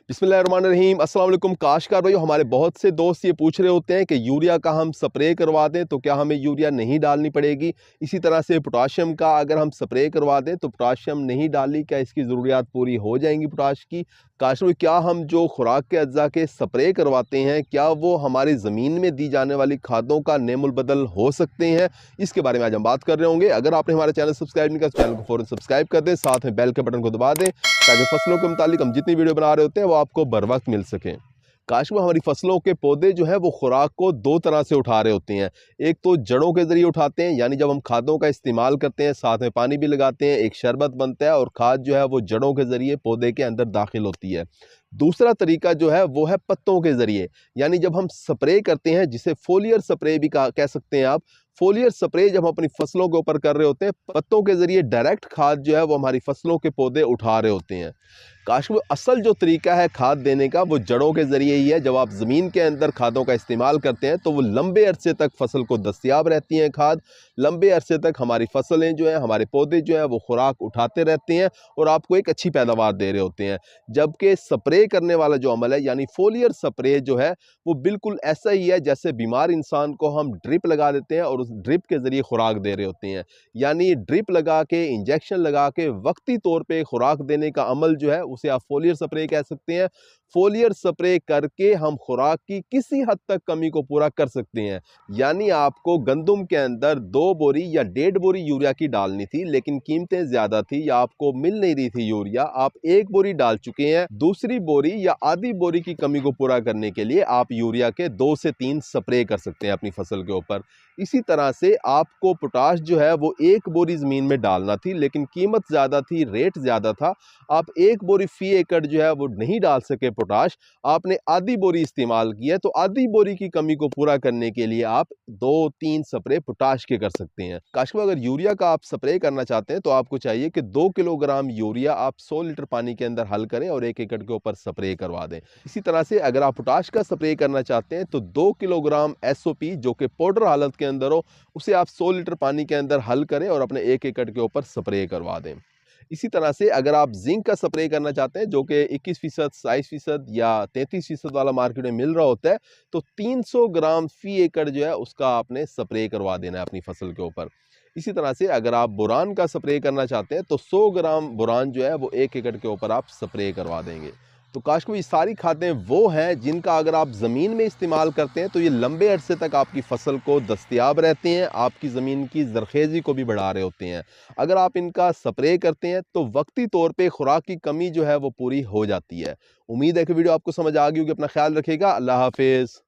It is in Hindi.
बिस्मिल्लाहिर्रहमानिर्रहीम। अस्सलाम वालेकुम काश्तकार भाइयों, हमारे बहुत से दोस्त ये पूछ रहे होते हैं कि यूरिया का हम स्प्रे करवा दें तो क्या हमें यूरिया नहीं डालनी पड़ेगी। इसी तरह से पोटाशियम का अगर हम स्प्रे करवा दें तो पोटाशियम नहीं डाली, क्या इसकी ज़रूरियात पूरी हो जाएंगी पोटाश की। काश्तकार भाई, क्या हम जो खुराक के अज्जा के स्प्रे करवाते हैं क्या वो हमारी ज़मीन में दी जाने वाली खादों का नेमुल बदल हो सकते हैं? इसके बारे में आज हम बात कर रहे होंगे। अगर आपने हमारा चैनल सब्सक्राइब नहीं किया तो चैनल को फ़ौरन सब्सक्राइब कर दें, साथ में बेल के बटन को दबा दें ताकि फसलों के मुतालिक हम जितनी वीडियो बना रहे होते हैं वो आपको बर वक्त मिल सकें। काश में हमारी फसलों के पौधे जो है वो खुराक को दो तरह से उठा रहे होते हैं। एक तो जड़ों के जरिए उठाते हैं, यानी जब हम खादों का इस्तेमाल करते हैं साथ में पानी भी लगाते हैं, एक शरबत बनता है और खाद जो है वो जड़ों के जरिए पौधे के अंदर दाखिल होती है। दूसरा तरीका जो है वो है पत्तों के जरिए, यानी जब हम स्प्रे करते हैं, जिसे फोलियर स्प्रे भी कह सकते हैं आप। फोलियर स्प्रे जब हम अपनी फसलों के ऊपर कर रहे होते हैं, पत्तों के जरिए डायरेक्ट खाद जो है वो हमारी फसलों के पौधे उठा रहे होते हैं। काश में असल जो तरीका है खाद देने का वो जड़ों के ज़रिए ही है। जब आप ज़मीन के अंदर खादों का इस्तेमाल करते हैं तो वो लंबे अरसे तक फसल को दस्तयाब रहती हैं खाद। लंबे अरसे तक हमारी फसलें जो हैं, हमारे पौधे जो हैं वो खुराक उठाते रहते हैं और आपको एक अच्छी पैदावार दे रहे होते हैं। जबकि स्प्रे करने वाला जो अमल है, यानी फोलियर स्प्रे जो है, वो बिल्कुल ऐसा ही है जैसे बीमार इंसान को हम ड्रिप लगा देते हैं और उस ड्रिप के ज़रिए खुराक दे रहे होते हैं। यानी ड्रिप लगा के, इंजेक्शन लगा के वक्ती तौर पर खुराक देने का अमल जो है उसे आप फोलियर स्प्रे कह सकते हैं। फोलियर स्प्रे करके हम खुराक की किसी हद तक कमी को पूरा कर सकते हैं। यानी आपको गंदम के अंदर 2 बोरी या 1.5 बोरी यूरिया की डालनी थी, लेकिन कीमतें ज्यादा थी या आपको मिल नहीं रही थी यूरिया, आप 1 बोरी डाल चुके हैं। दूसरी बोरी या आधी बोरी की कमी को पूरा करने के लिए आप यूरिया के 2 से 3 स्प्रे कर सकते हैं अपनी फसल के ऊपर। इसी तरह से आपको पोटाश जो है वो 1 बोरी जमीन में डालना थी, लेकिन कीमत ज्यादा थी, रेट ज्यादा था। आप 1 बोरी फी एकड़ जो है वो नहीं डाल सके पोटाश, आपने आधी बोरी इस्तेमाल की है, तो आधी बोरी की कमी को पूरा करने के लिए आप 2-3 स्प्रे पोटाश के कर सकते हैं। काश में अगर यूरिया का आप स्प्रे करना चाहते हैं तो आपको चाहिए कि 2 किलोग्राम यूरिया आप 100 लीटर पानी के अंदर हल करें और 1 एकड़ के ऊपर स्प्रे करवा दें। इसी तरह से अगर आप पोटाश का स्प्रे करना चाहते हैं तो 2 किलोग्राम SOP जो कि पाउडर हालत के अंदर हो, उसे आप 100 लीटर पानी के अंदर हल करें और अपने 1 एकड़ के ऊपर स्प्रे करवा दें। इसी तरह से अगर आप जिंक का स्प्रे करना चाहते हैं, जो कि 21%, 27% या 33% वाला मार्केट में मिल रहा होता है, तो 300 ग्राम फी एकड़ जो है उसका आपने स्प्रे करवा देना है अपनी फसल के ऊपर। इसी तरह से अगर आप बोरान का स्प्रे करना चाहते हैं तो 100 ग्राम बोरान जो है वो 1 एकड़ के ऊपर आप स्प्रे करवा देंगे। तो काश को ये सारी खादें वो हैं जिनका अगर आप ज़मीन में इस्तेमाल करते हैं तो ये लंबे अरसे तक आपकी फसल को दस्तयाब रहते हैं, आपकी ज़मीन की ज़रखेज़ी को भी बढ़ा रहे होते हैं। अगर आप इनका स्प्रे करते हैं तो वक्ती तौर पे खुराक की कमी जो है वो पूरी हो जाती है। उम्मीद है कि वीडियो आपको समझ आ गई होगी। अपना ख्याल रखिएगा। अल्लाह हाफिज़।